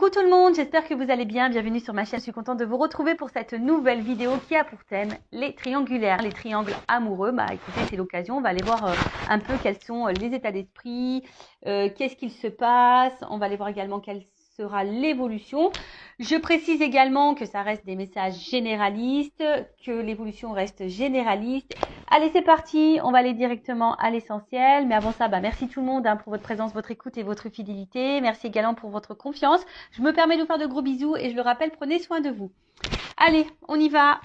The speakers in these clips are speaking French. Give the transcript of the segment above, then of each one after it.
Coucou tout le monde, j'espère que vous allez bien. Bienvenue sur ma chaîne. Je suis contente de vous retrouver pour cette nouvelle vidéo qui a pour thème les triangulaires, les triangles amoureux. Bah écoutez, c'est l'occasion. On va aller voir un peu quels sont les états d'esprit, qu'est-ce qu'il se passe. On va aller voir également quelle sera l'évolution. Je précise également que ça reste des messages généralistes, que l'évolution reste généraliste. Allez, c'est parti, on va aller directement à l'essentiel. Mais avant ça, merci tout le monde pour votre présence, votre écoute et votre fidélité. Merci également pour votre confiance. Je me permets de vous faire de gros bisous et je le rappelle, prenez soin de vous. Allez, on y va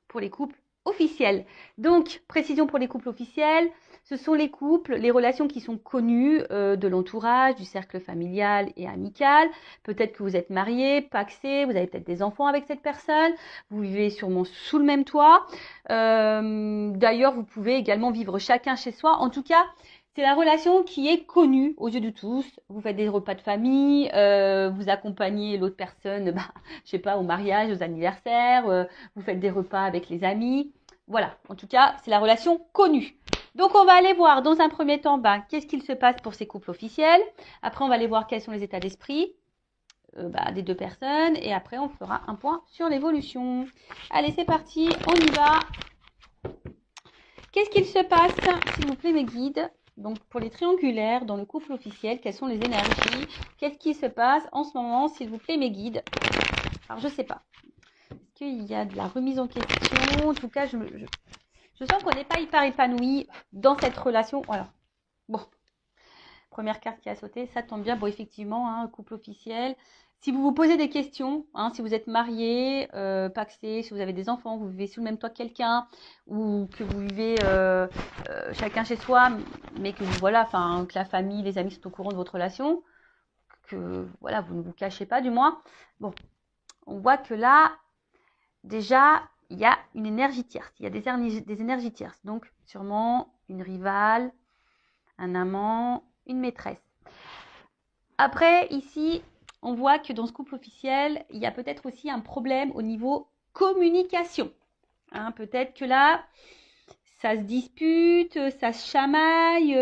pour les couples officiels. Donc, précision pour les couples officiels, ce sont les couples, les relations qui sont connues de l'entourage, du cercle familial et amical. Peut-être que vous êtes mariés, pacsés, vous avez peut-être des enfants avec cette personne, vous vivez sûrement sous le même toit. D'ailleurs, vous pouvez également vivre chacun chez soi. En tout cas, c'est la relation qui est connue aux yeux de tous. Vous faites des repas de famille, vous accompagnez l'autre personne, je sais pas, au mariage, aux anniversaires, vous faites des repas avec les amis. Voilà, en tout cas, c'est la relation connue. Donc, on va aller voir dans un premier temps, qu'est-ce qu'il se passe pour ces couples officiels. Après, on va aller voir quels sont les états d'esprit des deux personnes. Et après, on fera un point sur l'évolution. Allez, c'est parti, on y va. Qu'est-ce qu'il se passe, s'il vous plaît, mes guides? Donc, pour les triangulaires, dans le couple officiel, quelles sont les énergies? Qu'est-ce qui se passe en ce moment, s'il vous plaît, mes guides? Alors, je sais pas. Est-ce qu'il y a de la remise en question? En tout cas, je sens qu'on n'est pas hyper épanoui dans cette relation. Voilà. Bon. Première carte qui a sauté, ça tombe bien. Bon, effectivement, couple officiel. Si vous vous posez des questions, si vous êtes marié, pacsé, si vous avez des enfants, vous vivez sous le même toit que quelqu'un, ou que vous vivez chacun chez soi, mais que que la famille, les amis sont au courant de votre relation, que voilà, vous ne vous cachez pas du moins. Bon, on voit que là, déjà, il y a une énergie tierce, il y a des énergies tierces. Donc, sûrement une rivale, un amant, une maîtresse. Après, ici, on voit que dans ce couple officiel, il y a peut-être aussi un problème au niveau communication. Peut-être que là, ça se dispute, ça se chamaille.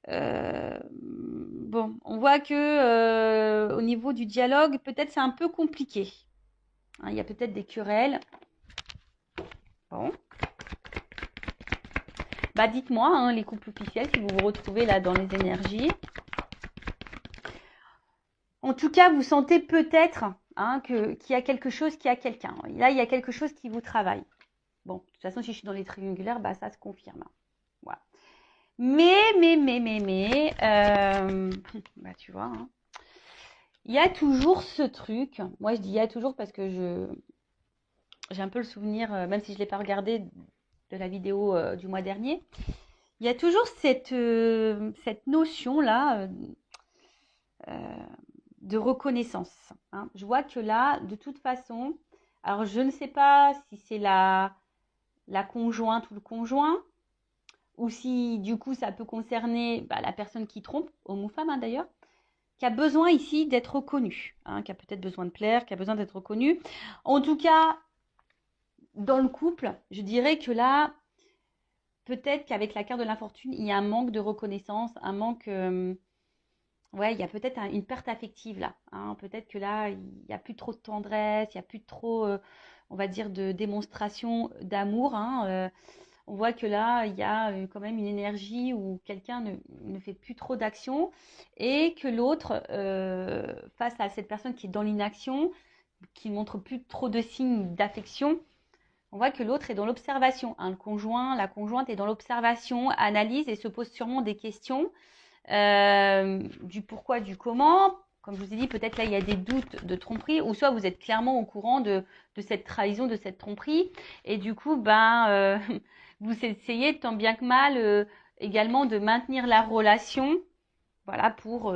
Bon, on voit que au niveau du dialogue, peut-être c'est un peu compliqué. Il y a peut-être des querelles. Bon. Dites-moi, les couples officiels, si vous vous retrouvez là dans les énergies. En tout cas, vous sentez peut-être qu'il y a quelque chose qui a quelqu'un. Là, il y a quelque chose qui vous travaille. Bon, de toute façon, si je suis dans les triangulaires, ça se confirme. Voilà. Mais, tu vois, il y a toujours ce truc. Moi, je dis il y a toujours parce que j'ai un peu le souvenir, même si je ne l'ai pas regardé de la vidéo du mois dernier, il y a toujours cette notion-là de reconnaissance. Je vois que là, de toute façon, alors je ne sais pas si c'est la conjointe ou le conjoint, ou si du coup ça peut concerner la personne qui trompe, homme ou femme d'ailleurs, qui a besoin ici d'être reconnu, qui a peut-être besoin de plaire, qui a besoin d'être reconnu. En tout cas, dans le couple, je dirais que là, peut-être qu'avec la carte de l'infortune, il y a un manque de reconnaissance, un manque... il y a peut-être une perte affective là. Peut-être que là, il n'y a plus trop de tendresse, il n'y a plus trop, on va dire, de démonstration d'amour. On voit que là, il y a quand même une énergie où quelqu'un ne fait plus trop d'action et que l'autre, face à cette personne qui est dans l'inaction, qui ne montre plus trop de signes d'affection, on voit que l'autre est dans l'observation. Le conjoint, la conjointe est dans l'observation, analyse et se pose sûrement des questions. Du pourquoi, du comment. Comme je vous ai dit, peut-être là, il y a des doutes de tromperie, ou soit vous êtes clairement au courant de cette trahison, de cette tromperie, et du coup, vous essayez tant bien que mal également de maintenir la relation, voilà, pour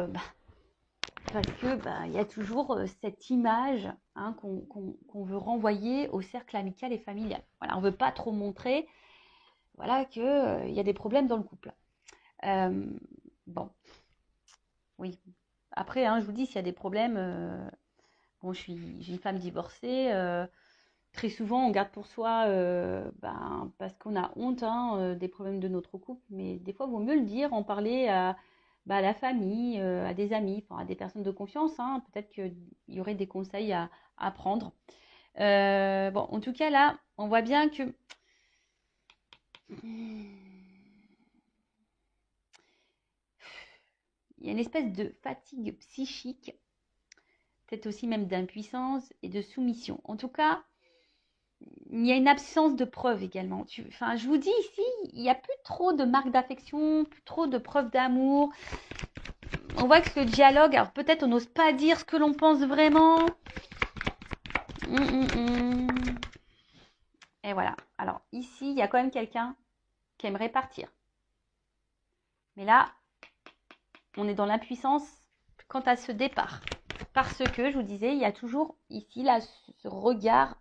parce que il y a toujours cette image qu'on veut renvoyer au cercle amical et familial. Voilà, on veut pas trop montrer, voilà, que il y a des problèmes dans le couple. Bon. Oui. Après, je vous dis, s'il y a des problèmes, j'ai une femme divorcée. Très souvent, on garde pour soi parce qu'on a honte des problèmes de notre couple. Mais des fois, il vaut mieux le dire, en parler bah, à la famille, à des amis, enfin, à des personnes de confiance, hein. Peut-être qu'il y aurait des conseils à prendre. Bon, en tout cas, là, on voit bien que il y a une espèce de fatigue psychique, peut-être aussi même d'impuissance et de soumission. En tout cas, il y a une absence de preuves également. Enfin, je vous dis ici, il n'y a plus trop de marques d'affection, plus trop de preuves d'amour. On voit que le dialogue, alors peut-être on n'ose pas dire ce que l'on pense vraiment. Et voilà. Alors ici, il y a quand même quelqu'un qui aimerait partir. Mais là, on est dans l'impuissance quant à ce départ. Parce que, je vous disais, il y a toujours ici là, ce regard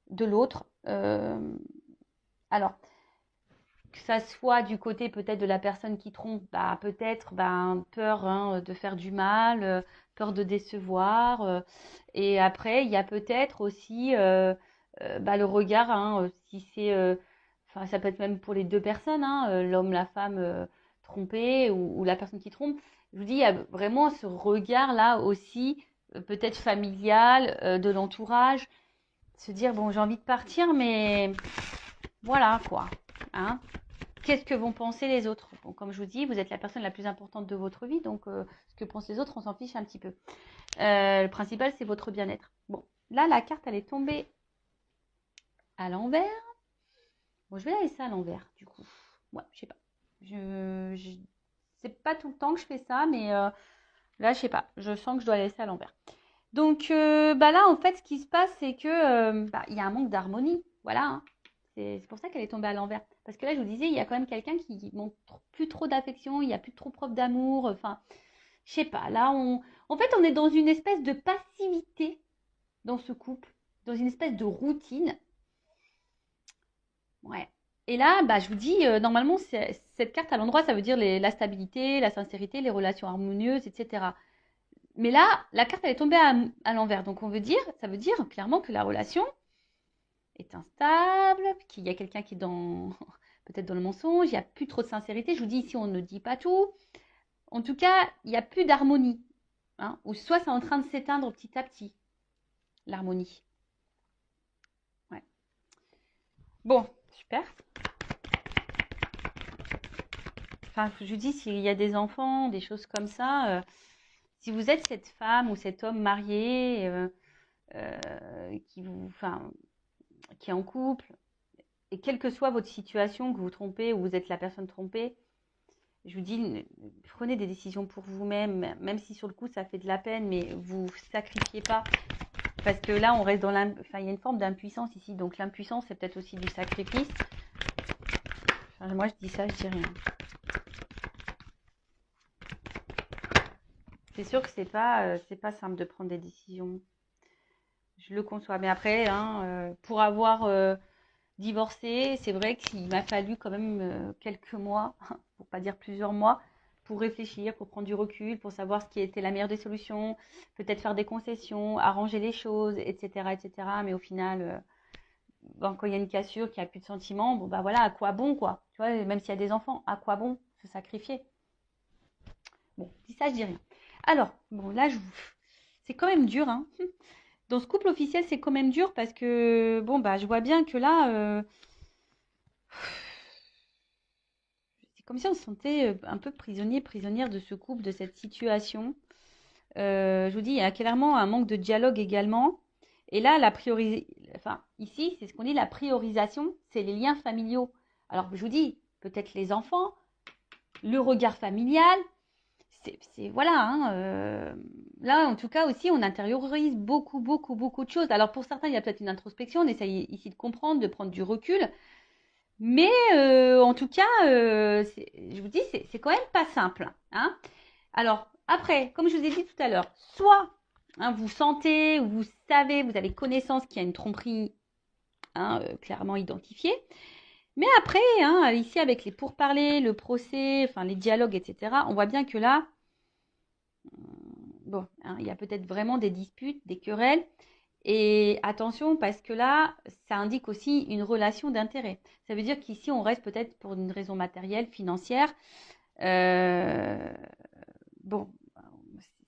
de l'autre. Alors, que ça soit du côté peut-être de la personne qui trompe, bah, peut-être peur de faire du mal, peur de décevoir. Et après, il y a peut-être aussi le regard, si c'est, enfin, ça peut être même pour les deux personnes, l'homme, la femme trompée ou la personne qui trompe. Je vous dis, il y a vraiment ce regard-là aussi, peut-être familial, de l'entourage, se dire, bon, j'ai envie de partir, mais voilà quoi. Hein. Qu'est-ce que vont penser les autres? Bon, comme je vous dis, vous êtes la personne la plus importante de votre vie, donc ce que pensent les autres, on s'en fiche un petit peu. Le principal, c'est votre bien-être. Bon, là, la carte, elle est tombée à l'envers. Bon, je vais la laisser à l'envers, du coup. Ouais, je sais pas. C'est pas tout le temps que je fais ça, mais là, je sais pas. Je sens que je dois la laisser à l'envers. Donc, là, en fait, ce qui se passe, c'est que il y a un manque d'harmonie. Voilà. Hein. C'est pour ça qu'elle est tombée à l'envers. Parce que là, je vous disais, il y a quand même quelqu'un qui montre plus trop d'affection, il n'y a plus trop preuve d'amour. Enfin, je sais pas. Là, en fait, on est dans une espèce de passivité dans ce couple, dans une espèce de routine. Ouais. Et là, je vous dis, normalement, cette carte à l'endroit, ça veut dire la stabilité, la sincérité, les relations harmonieuses, etc. Mais là, la carte, elle est tombée à l'envers. Donc, ça veut dire clairement que la relation est instable, qu'il y a quelqu'un qui est peut-être dans le mensonge, il n'y a plus trop de sincérité. Je vous dis ici, on ne dit pas tout. En tout cas, il n'y a plus d'harmonie. Hein, ou soit c'est en train de s'éteindre petit à petit, l'harmonie. Ouais. Bon, super. Enfin, je vous dis, s'il y a des enfants, des choses comme ça, si vous êtes cette femme ou cet homme marié qui est en couple, et quelle que soit votre situation, que vous trompez ou vous êtes la personne trompée, je vous dis, prenez des décisions pour vous-même, même si sur le coup ça fait de la peine, mais vous sacrifiez pas. Parce que là, on reste il y a une forme d'impuissance ici. Donc l'impuissance, c'est peut-être aussi du sacrifice. Enfin, moi, je dis ça, je dis rien. C'est sûr que c'est pas simple de prendre des décisions. Je le conçois. Mais après, pour avoir divorcé, c'est vrai qu'il m'a fallu quand même quelques mois, pour pas dire plusieurs mois, pour réfléchir, pour prendre du recul, pour savoir ce qui était la meilleure des solutions, peut-être faire des concessions, arranger les choses, etc., etc. Mais au final, quand il y a une cassure, qu'il n'y a plus de sentiments, bon voilà, à quoi bon quoi? Tu vois, même s'il y a des enfants, à quoi bon se sacrifier? Bon, dis ça, je dis rien. Alors, bon là, c'est quand même dur, hein. Dans ce couple officiel, c'est quand même dur parce que je vois bien que là, c'est comme si on se sentait un peu prisonnier, prisonnière de ce couple, de cette situation. Je vous dis, il y a clairement un manque de dialogue également. Et là, ici, c'est ce qu'on dit, la priorisation, c'est les liens familiaux. Alors, je vous dis, peut-être les enfants, le regard familial, voilà. Là, en tout cas aussi, on intériorise beaucoup, beaucoup, beaucoup de choses. Alors, pour certains, il y a peut-être une introspection, on essaye ici de comprendre, de prendre du recul. Mais en tout cas, je vous dis, c'est quand même pas simple. Hein. Alors, après, comme je vous ai dit tout à l'heure, soit vous sentez, vous savez, vous avez connaissance qu'il y a une tromperie clairement identifiée. Mais après, ici, avec les pourparlers, le procès, enfin les dialogues, etc., on voit bien que là, il y a peut-être vraiment des disputes, des querelles. Et attention, parce que là, ça indique aussi une relation d'intérêt. Ça veut dire qu'ici, on reste peut-être pour une raison matérielle, financière. bon,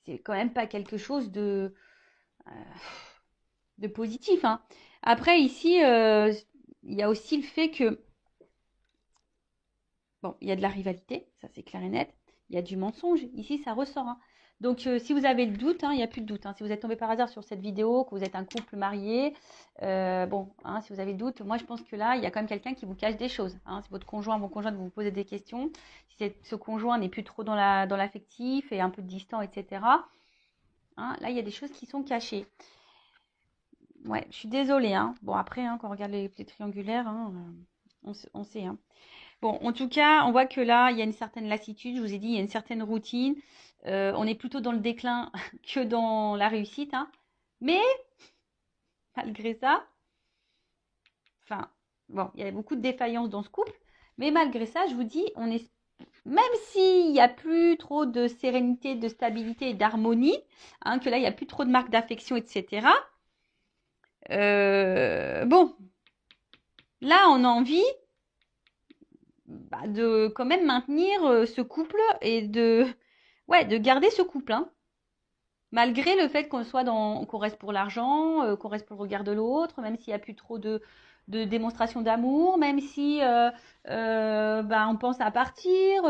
c'est quand même pas quelque chose de positif, hein. Après, ici, il y a aussi le fait que, bon, il y a de la rivalité, ça c'est clair et net. Il y a du mensonge. Ici, ça ressort, hein. Donc, si vous avez le doute, hein, il n'y a plus de doute, hein. Si vous êtes tombé par hasard sur cette vidéo, que vous êtes un couple marié, bon, hein, si vous avez le doute, moi je pense que là, il y a quand même quelqu'un qui vous cache des choses, hein. Si votre conjoint, mon conjoint, vous posez des questions, si ce conjoint n'est plus trop dans l'affectif et un peu distant, etc., hein, là, il y a des choses qui sont cachées. Ouais, je suis désolée, hein. Bon, après, hein, quand on regarde les triangulaires, hein, on sait, hein. Bon, en tout cas, on voit que là, il y a une certaine lassitude. Je vous ai dit, il y a une certaine routine. On est plutôt dans le déclin que dans la réussite, hein. Mais, malgré ça, enfin, bon, il y a beaucoup de défaillances dans ce couple. Mais malgré ça, je vous dis, même s'il n'y a plus trop de sérénité, de stabilité et d'harmonie, hein, que là, il n'y a plus trop de marques d'affection, etc. Bon, là, on a envie de quand même maintenir ce couple et de garder ce couple, hein. Malgré le fait qu'on reste pour l'argent, qu'on reste pour le regard de l'autre, même s'il n'y a plus trop de démonstration d'amour, même si on pense à partir,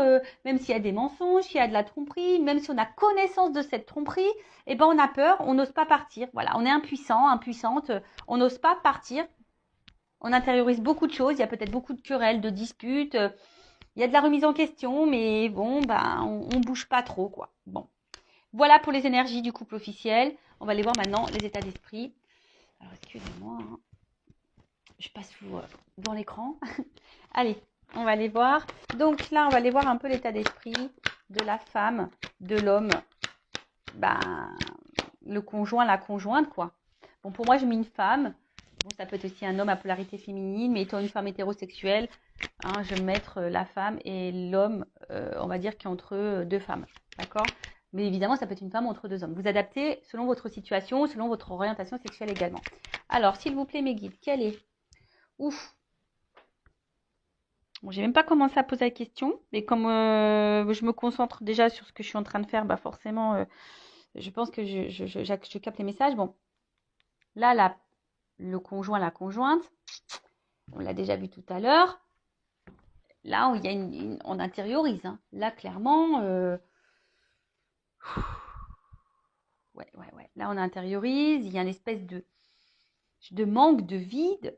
même s'il y a des mensonges, s'il y a de la tromperie, même si on a connaissance de cette tromperie, et ben on a peur, on n'ose pas partir. Voilà, on est impuissant, impuissante, on n'ose pas partir. On intériorise beaucoup de choses, il y a peut-être beaucoup de querelles, de disputes, il y a de la remise en question, mais bon, on bouge pas trop, quoi. Bon. Voilà pour les énergies du couple officiel. On va aller voir maintenant les états d'esprit. Alors, excusez-moi, hein. Je passe dans l'écran. Allez, on va aller voir. Donc là, on va aller voir un peu l'état d'esprit de la femme, de l'homme, le conjoint, la conjointe, quoi. Bon, pour moi, je mets une femme. Bon, ça peut être aussi un homme à polarité féminine, mais étant une femme hétérosexuelle, hein, je vais mettre la femme et l'homme, on va dire, qui est entre deux femmes. D'accord? Mais évidemment, ça peut être une femme entre deux hommes. Vous adaptez selon votre situation, selon votre orientation sexuelle également. Alors, s'il vous plaît, mes guides, quelle est? Ouf. Bon, j'ai même pas commencé à poser la question, mais comme je me concentre déjà sur ce que je suis en train de faire, forcément, je pense que je capte les messages. Bon, là, le conjoint, la conjointe, on l'a déjà vu tout à l'heure. Là, il y a on intériorise, hein. Là, clairement, ouais. Là, on intériorise. Il y a une espèce de manque, de vide.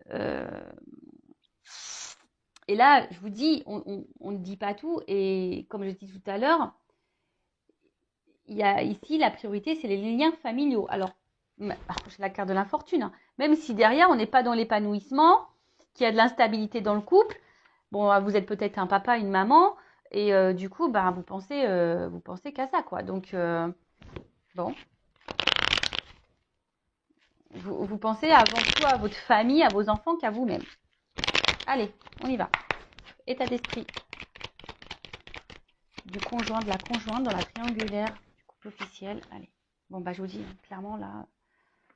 Et là, je vous dis, on ne dit pas tout. Et comme je dis tout à l'heure, il y a ici la priorité, c'est les liens familiaux. Alors, c'est la carte de l'infortune, hein. Même si derrière, on n'est pas dans l'épanouissement, qu'il y a de l'instabilité dans le couple. Bon, vous êtes peut-être un papa, une maman, et du coup, vous pensez qu'à ça, quoi. Donc, bon. Vous pensez avant tout à votre famille, à vos enfants qu'à vous-même. Allez, on y va. État d'esprit du conjoint, de la conjointe dans la triangulaire du couple officiel. Allez. Bon, je vous dis, clairement, là,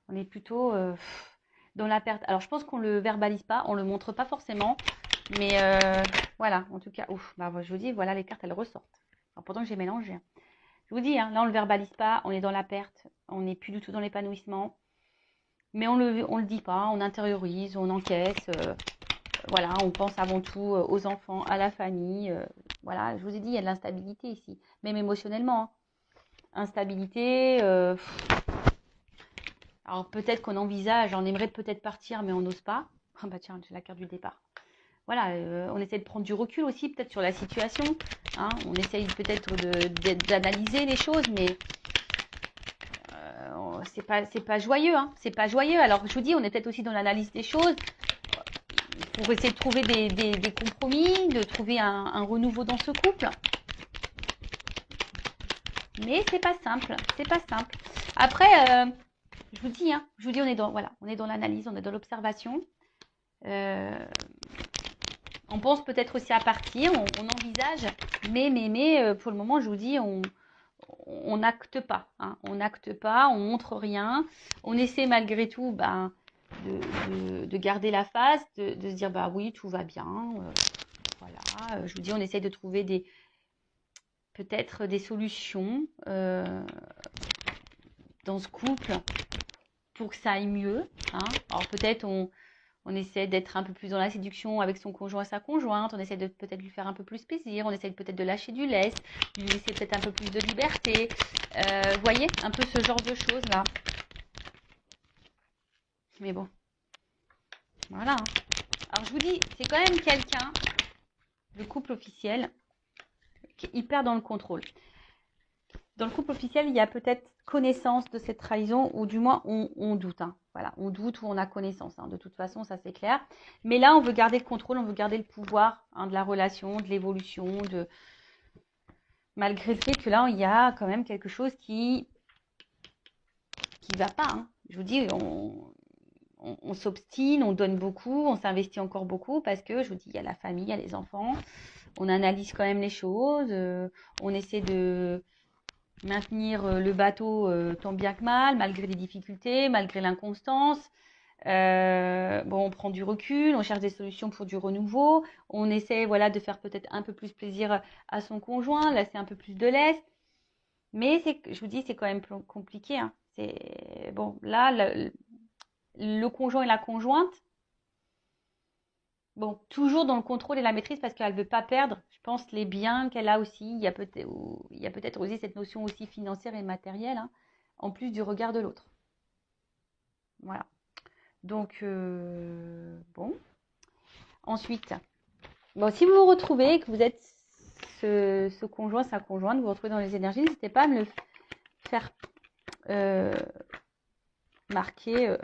on est plutôt dans la perte. Alors, je pense qu'on ne le verbalise pas, on ne le montre pas forcément. Mais voilà, en tout cas, je vous dis, voilà, les cartes, elles ressortent. Alors, pourtant que j'ai mélangé, hein. Je vous dis, hein, là, on ne le verbalise pas, on est dans la perte, on n'est plus du tout dans l'épanouissement. Mais on le dit pas, on intériorise, on encaisse. Voilà, on pense avant tout aux enfants, à la famille. Voilà, je vous ai dit, il y a de l'instabilité ici, même émotionnellement, hein. Instabilité. Alors peut-être qu'on envisage, on aimerait peut-être partir, mais on n'ose pas. Tiens, j'ai la carte du départ. Voilà, on essaie de prendre du recul aussi, peut-être sur la situation, hein. On essaye peut-être d'analyser les choses, mais c'est pas joyeux, hein. C'est pas joyeux. Alors je vous dis, on est peut-être aussi dans l'analyse des choses pour essayer de trouver des compromis, de trouver un renouveau dans ce couple. Mais c'est pas simple, c'est pas simple. Après, je vous dis, on est dans l'analyse, on est dans l'observation. On pense peut-être aussi à partir, on envisage, mais pour le moment, je vous dis, on n'acte pas, hein. On n'acte pas, on montre rien. On essaie malgré tout de garder la face, de se dire oui, tout va bien. Voilà, je vous dis, on essaie de trouver peut-être des solutions dans ce couple pour que ça aille mieux. Hein. Alors peut-être on essaie d'être un peu plus dans la séduction avec son conjoint et sa conjointe, on essaie de peut-être lui faire un peu plus plaisir, on essaie peut-être de lâcher du lest, lui laisser peut-être un peu plus de liberté. Vous voyez, un peu ce genre de choses là. Mais bon, voilà. Hein. Alors je vous dis, c'est quand même quelqu'un, le couple officiel, qui est hyper dans le contrôle. Dans le couple officiel, il y a peut-être connaissance de cette trahison, ou du moins on doute. Hein. Voilà, on doute ou on a connaissance. Hein. De toute façon, ça c'est clair. Mais là, on veut garder le contrôle, on veut garder le pouvoir hein, de la relation, de l'évolution, malgré le fait que là, il y a quand même quelque chose qui va pas. Hein. Je vous dis, on s'obstine, on donne beaucoup, on s'investit encore beaucoup parce que, je vous dis, il y a la famille, il y a les enfants. On analyse quand même les choses. On essaie de maintenir le bateau tant bien que mal, malgré les difficultés, malgré l'inconstance. Bon, on prend du recul, on cherche des solutions pour du renouveau. On essaie voilà, de faire peut-être un peu plus plaisir à son conjoint, laisser un peu plus de lest. Mais je vous dis, c'est quand même compliqué. Hein. Bon, là, le conjoint et la conjointe, bon, toujours dans le contrôle et la maîtrise parce qu'elle ne veut pas perdre, je pense, les biens qu'elle a aussi. Il y a peut-être aussi cette notion aussi financière et matérielle, hein, en plus du regard de l'autre. Voilà. Donc, bon. Ensuite, bon, si vous vous retrouvez, que vous êtes ce conjoint, sa conjointe, vous vous retrouvez dans les énergies, n'hésitez pas à me le faire marquer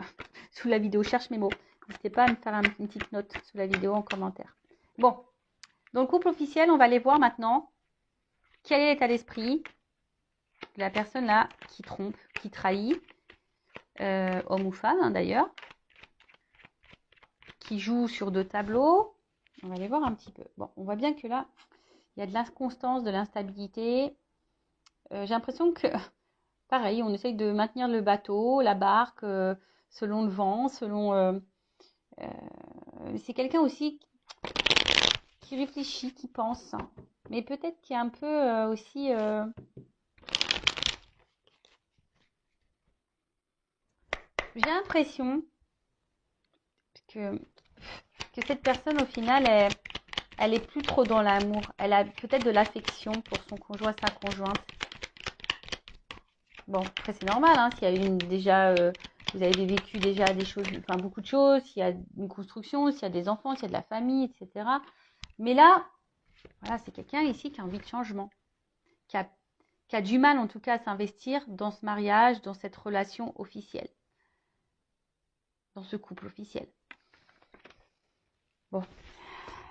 sous la vidéo. Cherche mes mots. N'hésitez pas à me faire une petite note sous la vidéo en commentaire. Bon, dans le couple officiel, on va aller voir maintenant quel est l'état d'esprit de la personne là qui trompe, qui trahit, homme ou femme hein, d'ailleurs, qui joue sur 2 tableaux. On va aller voir un petit peu. Bon, on voit bien que là, il y a de l'inconstance, de l'instabilité. J'ai l'impression que, pareil, on essaye de maintenir le bateau, la barque, selon le vent, selon... c'est quelqu'un aussi qui réfléchit, qui pense. Mais peut-être qui est un peu aussi... J'ai l'impression que cette personne, au final, elle est plus trop dans l'amour. Elle a peut-être de l'affection pour son conjoint, sa conjointe. Bon, après c'est normal, hein, s'il y a déjà, vous avez vécu déjà des choses, enfin beaucoup de choses, s'il y a une construction, s'il y a des enfants, s'il y a de la famille, etc. Mais là, voilà, c'est quelqu'un ici qui a envie de changement, qui a du mal en tout cas à s'investir dans ce mariage, dans cette relation officielle, dans ce couple officiel. Bon,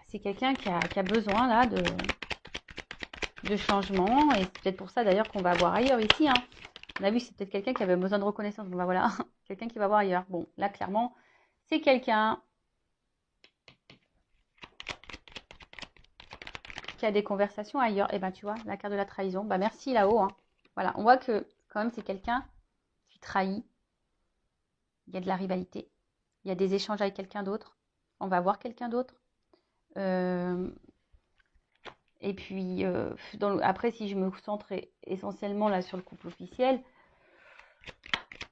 c'est quelqu'un qui a besoin là de changement, et c'est peut-être pour ça d'ailleurs qu'on va voir ailleurs ici. Hein. On a vu, c'est peut-être quelqu'un qui avait besoin de reconnaissance. Bon, bah voilà, quelqu'un qui va voir ailleurs. Bon, là, clairement, c'est quelqu'un qui a des conversations ailleurs. Et ben, tu vois, la carte de la trahison. Bah, merci là-haut. Hein. Voilà, on voit que quand même, c'est quelqu'un qui trahit. Il y a de la rivalité. Il y a des échanges avec quelqu'un d'autre. On va voir quelqu'un d'autre. Et puis, après, si je me centre essentiellement là sur le couple officiel,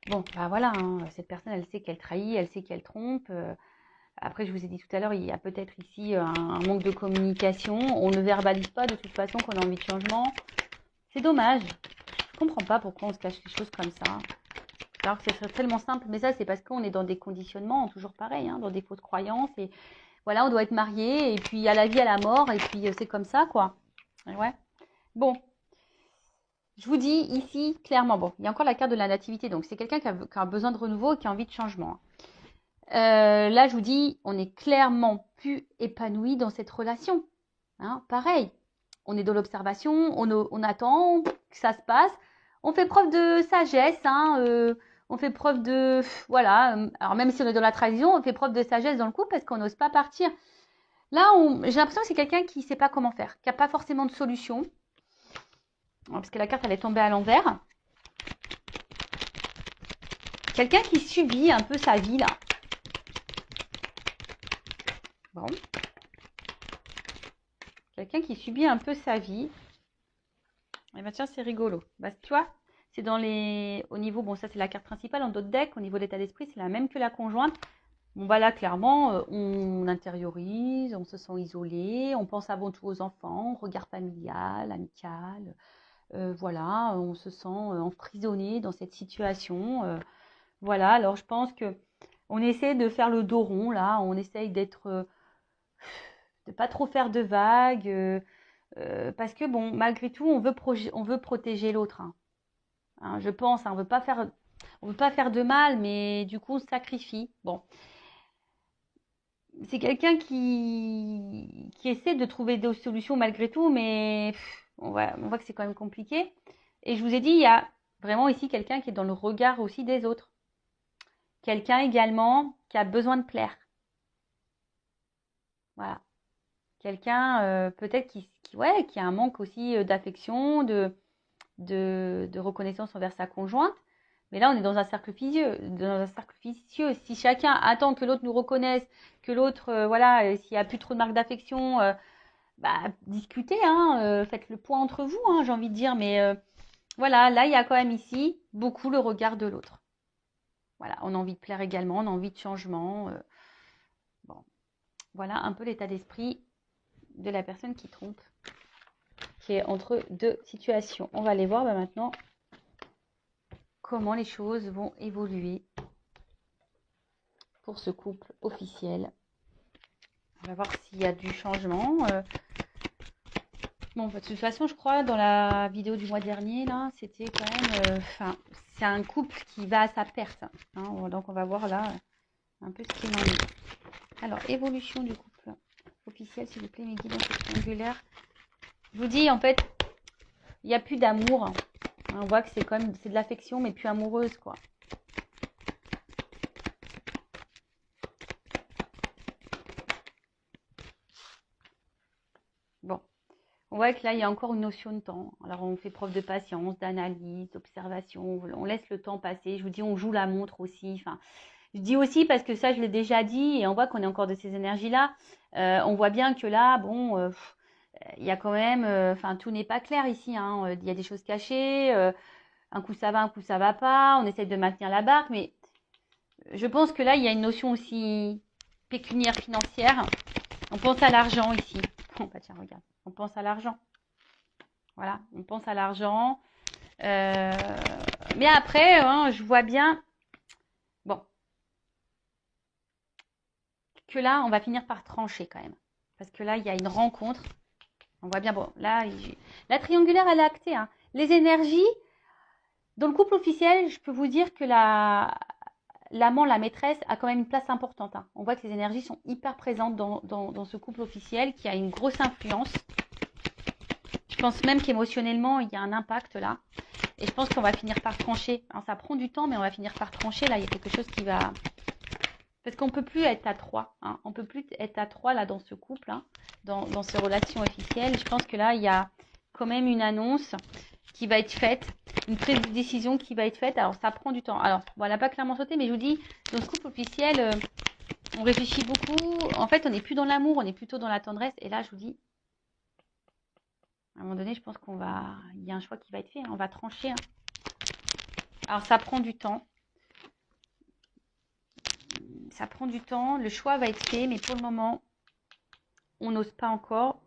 bon, bah voilà, hein, cette personne, elle sait qu'elle trahit, elle sait qu'elle trompe. Après, je vous ai dit tout à l'heure, il y a peut-être ici un manque de communication. On ne verbalise pas de toute façon qu'on a envie de changement. C'est dommage. Je ne comprends pas pourquoi on se cache les choses comme ça. Alors que ce serait tellement simple. Mais ça, c'est parce qu'on est dans des conditionnements, toujours pareil, hein, dans des fausses croyances. Et voilà, on doit être marié, et puis à la vie, à la mort, et puis c'est comme ça, quoi. Ouais. Bon. Je vous dis ici, clairement, bon, il y a encore la carte de la nativité. Donc, c'est quelqu'un qui a besoin de renouveau et qui a envie de changement. Là, je vous dis, on est clairement plus épanoui dans cette relation. Hein, pareil, on est dans l'observation, on attend que ça se passe. On fait preuve de sagesse, hein, on fait preuve de... Voilà, alors même si on est dans la trahison, on fait preuve de sagesse dans le couple parce qu'on n'ose pas partir. Là, j'ai l'impression que c'est quelqu'un qui ne sait pas comment faire, qui n'a pas forcément de solution. Parce que la carte, elle est tombée à l'envers. Quelqu'un qui subit un peu sa vie, là. Bon. Quelqu'un qui subit un peu sa vie. bah tiens, c'est rigolo. Bah, tu vois, c'est dans les... Au niveau, bon, ça c'est la carte principale, en d'autres decks, au niveau de l'état d'esprit, c'est la même que la conjointe. Bon, bah là, clairement, on intériorise, on se sent isolé, on pense avant tout aux enfants, regard familial, amical. Voilà, on se sent emprisonné dans cette situation. Voilà, alors je pense que on essaie de faire le dos rond, là, on essaye d'être... de pas trop faire de vagues, parce que, bon, malgré tout, on veut protéger l'autre. Hein, je pense, hein, on veut pas faire de mal, mais du coup, on se sacrifie. Bon, c'est quelqu'un qui essaie de trouver des solutions malgré tout, mais on voit que c'est quand même compliqué. Et je vous ai dit, il y a vraiment ici quelqu'un qui est dans le regard aussi des autres. Quelqu'un également qui a besoin de plaire. Voilà. Quelqu'un peut-être ouais, qui a un manque aussi d'affection, de reconnaissance envers sa conjointe. Mais là, on est dans un cercle vicieux. Dans un cercle vicieux. Si chacun attend que l'autre nous reconnaisse, que l'autre, voilà, s'il n'y a plus trop de marques d'affection, bah, discutez, hein, faites le point entre vous, hein, j'ai envie de dire. Mais voilà, là, il y a quand même ici beaucoup le regard de l'autre. Voilà, on a envie de plaire également, on a envie de changement. Bon, voilà un peu l'état d'esprit de la personne qui trompe, qui est entre deux situations. On va aller voir maintenant comment les choses vont évoluer pour ce couple officiel. On va voir s'il y a du changement. Bon, de toute façon, je crois, dans la vidéo du mois dernier, là, c'était quand même... c'est un couple qui va à sa perte. Hein, donc, on va voir là un peu ce qu'il en est. Alors, évolution du couple officiel, s'il vous plaît, mes guides en triangulaire. Je vous dis, en fait, il n'y a plus d'amour. Hein. On voit que c'est quand même de l'affection, mais plus amoureuse, quoi. Bon, on voit que là, il y a encore une notion de temps. Alors, on fait preuve de patience, d'analyse, d'observation. On laisse le temps passer. Je vous dis, on joue la montre aussi. Enfin, je dis aussi parce que ça, je l'ai déjà dit, et on voit qu'on est encore de ces énergies-là. On voit bien que là, bon, il y a quand même... Enfin, tout n'est pas clair ici. Hein. Il y a des choses cachées. Un coup, ça va, un coup, ça va pas. On essaie de maintenir la barque, mais je pense que là, il y a une notion aussi pécuniaire, financière. On pense à l'argent ici. Oh, bah tiens, regarde. On pense à l'argent. Voilà, on pense à l'argent. Mais après, hein, je vois bien... Bon, que là, on va finir par trancher quand même. Parce que là, il y a une rencontre. On voit bien, bon, là, la triangulaire, elle est actée. Hein. Les énergies, dans le couple officiel, je peux vous dire que l'amant, la maîtresse, a quand même une place importante. Hein. On voit que les énergies sont hyper présentes dans ce couple officiel qui a une grosse influence. Je pense même qu'émotionnellement, il y a un impact là. Et je pense qu'on va finir par trancher. Alors, ça prend du temps, mais on va finir par trancher. Là, il y a quelque chose qui va... Parce qu'on ne peut plus être à trois. Hein. On ne peut plus être à trois là dans ce couple, hein, dans ces relations officielles. Je pense que là, il y a quand même une annonce qui va être faite, une prise de décision qui va être faite. Alors, ça prend du temps. Alors, voilà, pas clairement sauté, mais je vous dis, dans ce couple officiel, on réfléchit beaucoup. En fait, on n'est plus dans l'amour, on est plutôt dans la tendresse. Et là, je vous dis, à un moment donné, je pense qu'on va... Il y a un choix qui va être fait. Hein. On va trancher. Hein. Alors, ça prend du temps. Ça prend du temps. Le choix va être fait, mais pour le moment, on n'ose pas encore.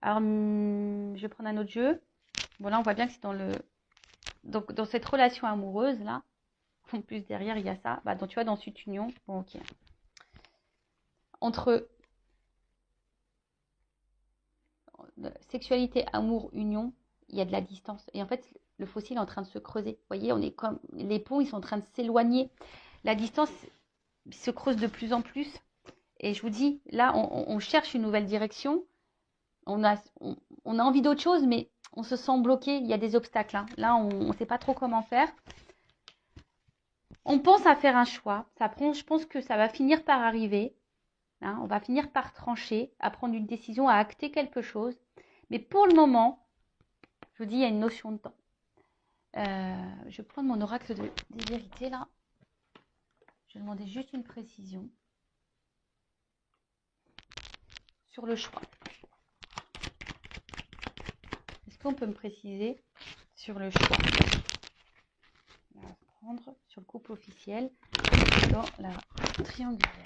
Alors, je vais prendre un autre jeu. Bon, là, on voit bien que c'est donc, dans cette relation amoureuse, là. En plus, derrière, il y a ça. Bah, donc, tu vois, dans cette union. Bon, ok. Entre sexualité, amour, union, il y a de la distance. Et en fait, le fossile est en train de se creuser. Vous voyez, on est comme les ponts, ils sont en train de s'éloigner. La distance se creuse de plus en plus. Et je vous dis, là, on cherche une nouvelle direction. On a envie d'autre chose, mais on se sent bloqué. Il y a des obstacles. Hein. Là, on ne sait pas trop comment faire. On pense à faire un choix. Je pense que ça va finir par arriver. Hein. On va finir par trancher, à prendre une décision, à acter quelque chose. Mais pour le moment, je vous dis, il y a une notion de temps. Je vais prendre mon oracle des vérités là. Je vais demander juste une précision sur le choix. Est-ce qu'on peut me préciser sur le choix. On va prendre sur le couple officiel dans la triangulaire.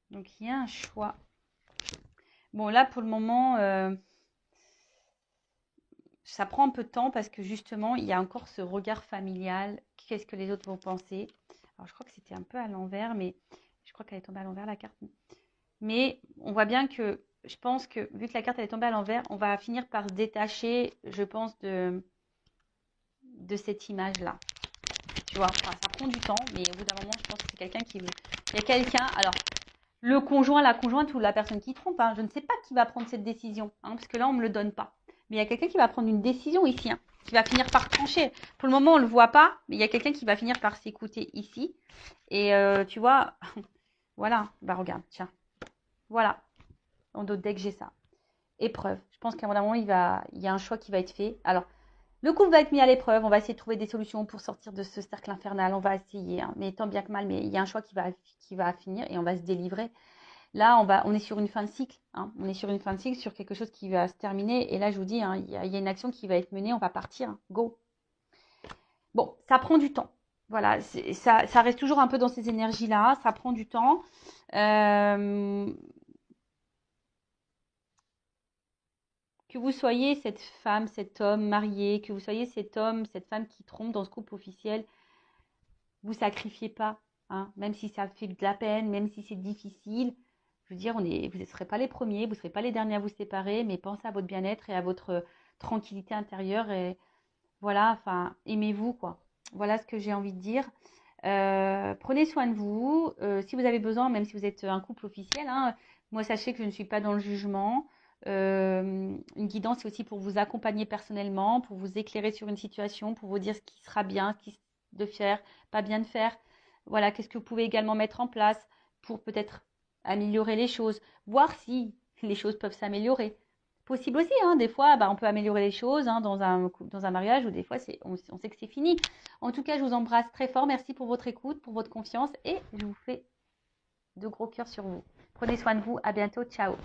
Donc, il y a un choix. Bon, là, pour le moment, ça prend un peu de temps parce que justement, il y a encore ce regard familial. Qu'est-ce que les autres vont penser? Alors, je crois que c'était un peu à l'envers, mais je crois qu'elle est tombée à l'envers, la carte. Mais on voit bien que, je pense que, vu que la carte elle est tombée à l'envers, on va finir par se détacher, je pense, de cette image-là. Tu vois, enfin, ça prend du temps, mais au bout d'un moment, je pense que c'est quelqu'un qui... Il y a quelqu'un, alors, le conjoint, la conjointe ou la personne qui trompe, hein, je ne sais pas qui va prendre cette décision, hein, parce que là, on ne me le donne pas. Mais il y a quelqu'un qui va prendre une décision ici, hein, qui va finir par trancher. Pour le moment, on ne le voit pas, mais il y a quelqu'un qui va finir par s'écouter ici. Et tu vois, voilà, bah regarde, tiens, voilà, dans d'autres decks, j'ai ça. Épreuve. Je pense qu'à un moment, il y a un choix qui va être fait. Alors, le couple va être mis à l'épreuve. On va essayer de trouver des solutions pour sortir de ce cercle infernal. On va essayer, hein, mais tant bien que mal. Mais il y a un choix qui va finir et on va se délivrer. Là, on est sur une fin de cycle. Hein. On est sur une fin de cycle, sur quelque chose qui va se terminer. Et là, je vous dis, hein, il y a une action qui va être menée. On va partir. Hein. Go. Bon, ça prend du temps. Voilà, ça reste toujours un peu dans ces énergies-là. Ça prend du temps. Que vous soyez cette femme, cet homme marié, que vous soyez cet homme, cette femme qui trompe dans ce couple officiel, vous sacrifiez pas, hein, même si ça fait de la peine, même si c'est difficile. Je veux dire, vous ne serez pas les premiers, vous ne serez pas les derniers à vous séparer, mais pensez à votre bien-être et à votre tranquillité intérieure. Et voilà, enfin, aimez-vous, quoi. Voilà ce que j'ai envie de dire. Prenez soin de vous. Si vous avez besoin, même si vous êtes un couple officiel, hein, moi, sachez que je ne suis pas dans le jugement. Une guidance, c'est aussi pour vous accompagner personnellement, pour vous éclairer sur une situation, pour vous dire ce qui sera bien, ce qui de faire, pas bien de faire. Voilà, qu'est-ce que vous pouvez également mettre en place pour peut-être améliorer les choses, voir si les choses peuvent s'améliorer. Possible aussi, hein, des fois, bah, on peut améliorer les choses hein, dans un mariage ou des fois, on sait que c'est fini. En tout cas, je vous embrasse très fort. Merci pour votre écoute, pour votre confiance et je vous fais de gros cœurs sur vous. Prenez soin de vous. À bientôt. Ciao.